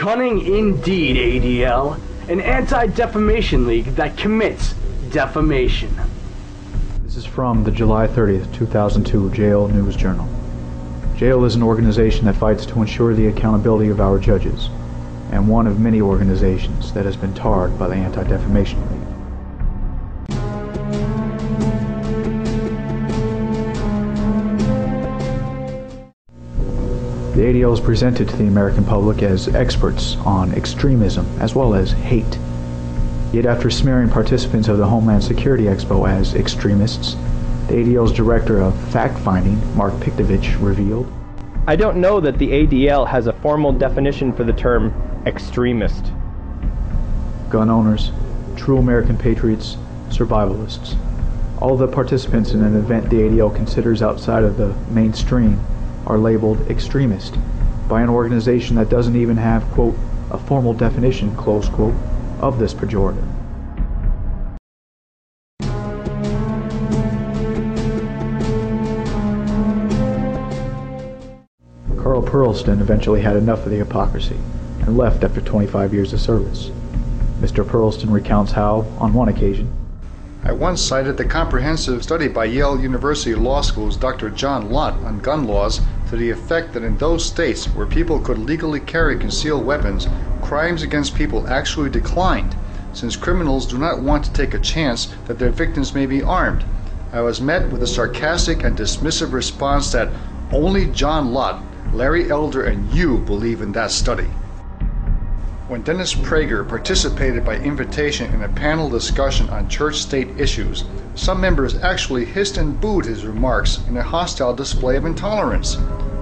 Cunning indeed, ADL. An anti-defamation league that commits defamation. This is from the July 30th, 2002 Jail News Journal. Jail is an organization that fights to ensure the accountability of our judges, and one of many organizations that has been tarred by the Anti-Defamation League. The ADL is presented to the American public as experts on extremism as well as hate. Yet after smearing participants of the Homeland Security Expo as extremists, the ADL's director of fact-finding, Mark Piktovich, revealed, "I don't know that the ADL has a formal definition for the term extremist." Gun owners, true American patriots, survivalists, all the participants in an event the ADL considers outside of the mainstream are labeled extremist by an organization that doesn't even have, quote, a formal definition, close quote, of this pejorative. Carl Perlston eventually had enough of the hypocrisy and left after 25 years of service. Mr. Perlston recounts how, on one occasion, I once cited the comprehensive study by Yale University Law School's Dr. John Lott on gun laws to the effect that in those states where people could legally carry concealed weapons, crimes against people actually declined, since criminals do not want to take a chance that their victims may be armed. I was met with a sarcastic and dismissive response that only John Lott, Larry Elder, and you believe in that study. When Dennis Prager participated by invitation in a panel discussion on church-state issues, some members actually hissed and booed his remarks in a hostile display of intolerance.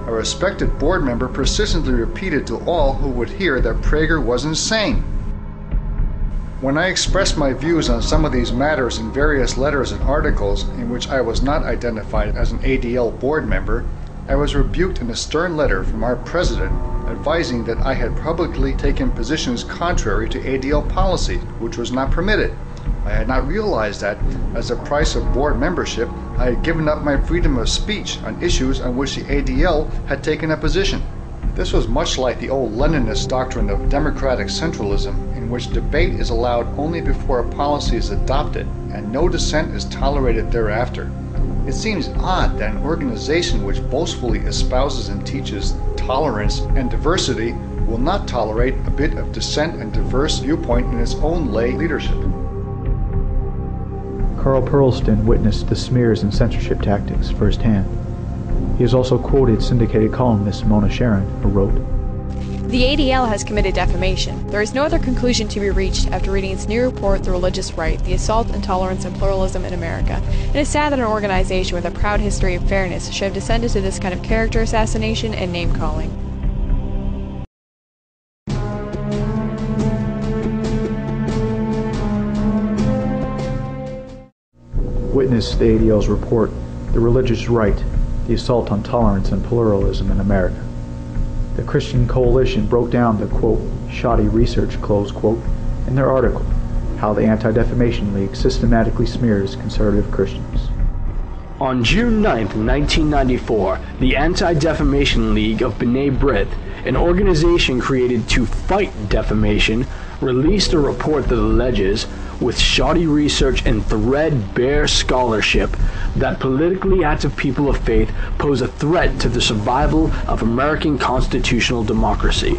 A respected board member persistently repeated to all who would hear that Prager was insane. When I expressed my views on some of these matters in various letters and articles in which I was not identified as an ADL board member, I was rebuked in a stern letter from our president advising that I had publicly taken positions contrary to ADL policy, which was not permitted. I had not realized that, as a price of board membership, I had given up my freedom of speech on issues on which the ADL had taken a position. This was much like the old Leninist doctrine of democratic centralism, in which debate is allowed only before a policy is adopted, and no dissent is tolerated thereafter. It seems odd that an organization which boastfully espouses and teaches tolerance and diversity will not tolerate a bit of dissent and diverse viewpoint in its own lay leadership. Carl Perlston witnessed the smears and censorship tactics firsthand. He has also quoted syndicated columnist Mona Sharon, who wrote, "The ADL has committed defamation. There is no other conclusion to be reached after reading its new report, The Religious Right, The Assault, Intolerance, and Pluralism in America. It is sad that an organization with a proud history of fairness should have descended to this kind of character assassination and name-calling." Witness the ADL's report, The Religious Right, The Assault on Tolerance and Pluralism in America. The Christian Coalition broke down the, quote, shoddy research, close quote, in their article, How the Anti-Defamation League Systematically Smears Conservative Christians. On June 9, 1994, the Anti-Defamation League of B'nai B'rith, an organization created to fight defamation, released a report that alleges, with shoddy research and threadbare scholarship, that politically active people of faith pose a threat to the survival of American constitutional democracy.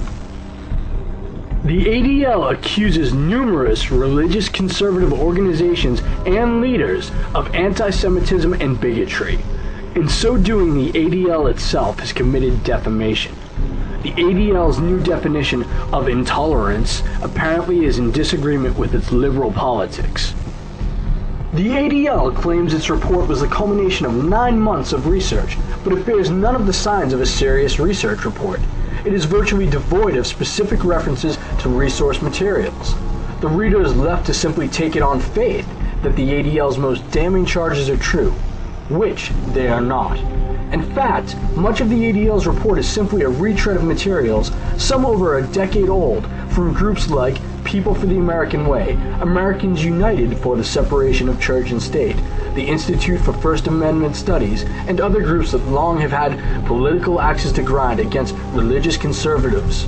The ADL accuses numerous religious conservative organizations and leaders of anti-Semitism and bigotry. In so doing, the ADL itself has committed defamation. The ADL's new definition of intolerance apparently is in disagreement with its liberal politics. The ADL claims its report was the culmination of 9 months of research, but it bears none of the signs of a serious research report. It is virtually devoid of specific references to resource materials. The reader is left to simply take it on faith that the ADL's most damning charges are true, which they are not. In fact, much of the ADL's report is simply a retread of materials, some over a decade old, from groups like People for the American Way, Americans United for the Separation of Church and State, the Institute for First Amendment Studies, and other groups that long have had political axes to grind against religious conservatives.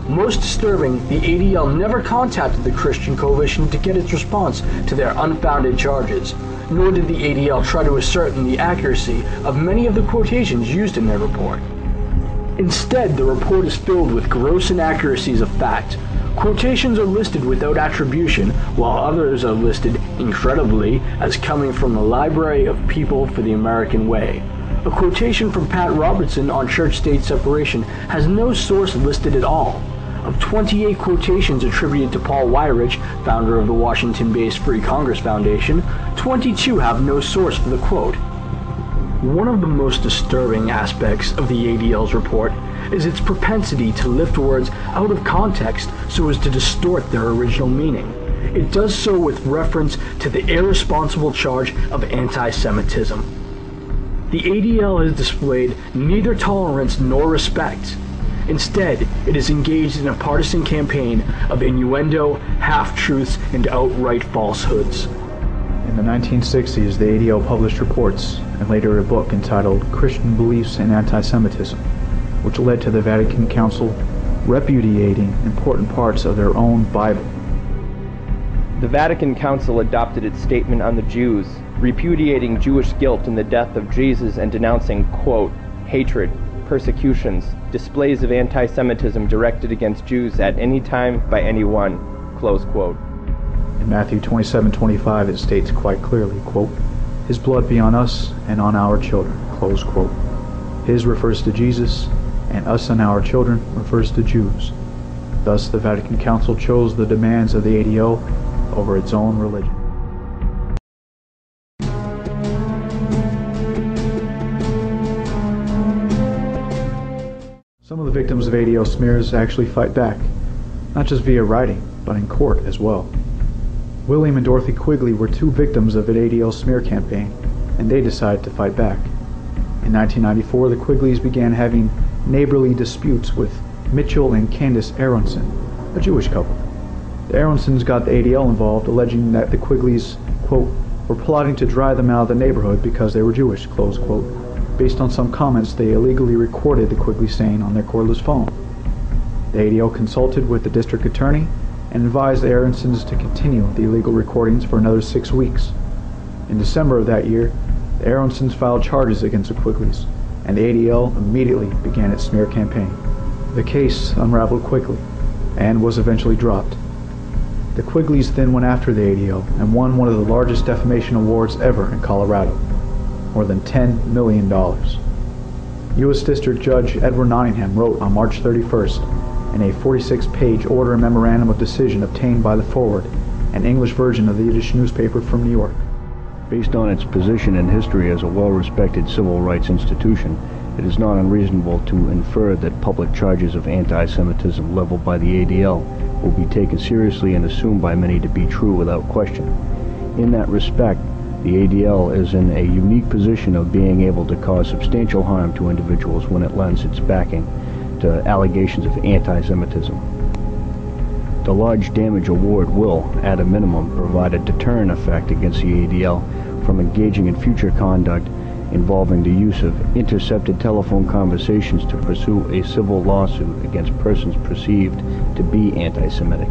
Most disturbing, the ADL never contacted the Christian Coalition to get its response to their unfounded charges, nor did the ADL try to ascertain the accuracy of many of the quotations used in their report. Instead, the report is filled with gross inaccuracies of fact. Quotations are listed without attribution, while others are listed, incredibly, as coming from the Library of People for the American Way. A quotation from Pat Robertson on church-state separation has no source listed at all. Of 28 quotations attributed to Paul Weyrich, founder of the Washington-based Free Congress Foundation, 22 have no source for the quote. One of the most disturbing aspects of the ADL's report is its propensity to lift words out of context so as to distort their original meaning. It does so with reference to the irresponsible charge of anti-Semitism. The ADL has displayed neither tolerance nor respect. Instead, it is engaged in a partisan campaign of innuendo, half-truths, and outright falsehoods. In the 1960s, the ADL published reports and later a book entitled Christian Beliefs and Anti-Semitism, which led to the Vatican Council repudiating important parts of their own Bible. The Vatican Council adopted its statement on the Jews, repudiating Jewish guilt in the death of Jesus and denouncing, quote, hatred, persecutions, displays of anti-Semitism directed against Jews at any time by anyone, close quote. In Matthew 27:25 it states quite clearly, quote, His blood be on us and on our children, close quote. His refers to Jesus, and us and our children refers to Jews. Thus the Vatican Council chose the demands of the ADL over its own religion. Some of the victims of ADL smears actually fight back, not just via writing, but in court as well. William and Dorothy Quigley were two victims of an ADL smear campaign, and they decided to fight back. In 1994, the Quigleys began having neighborly disputes with Mitchell and Candace Aronson, a Jewish couple. The Aronsons got the ADL involved, alleging that the Quigleys, quote, were plotting to drive them out of the neighborhood because they were Jewish, close quote, based on some comments they illegally recorded the Quigleys saying on their cordless phone. The ADL consulted with the district attorney and advised the Aronsons to continue the illegal recordings for another 6 weeks. In December of that year, the Aronsons filed charges against the Quigleys, and the ADL immediately began its smear campaign. The case unraveled quickly and was eventually dropped. The Quigleys then went after the ADL and won one of the largest defamation awards ever in Colorado, more than $10 million. U.S. District Judge Edward Nottingham wrote on March 31st in a 46-page order and memorandum of decision obtained by the Forward, an English version of the Yiddish newspaper from New York. Based on its position in history as a well-respected civil rights institution, it is not unreasonable to infer that public charges of anti-Semitism leveled by the ADL will be taken seriously and assumed by many to be true without question. In that respect, the ADL is in a unique position of being able to cause substantial harm to individuals when it lends its backing to allegations of anti-Semitism. The large damage award will, at a minimum, provide a deterrent effect against the ADL from engaging in future conduct involving the use of intercepted telephone conversations to pursue a civil lawsuit against persons perceived to be anti-Semitic.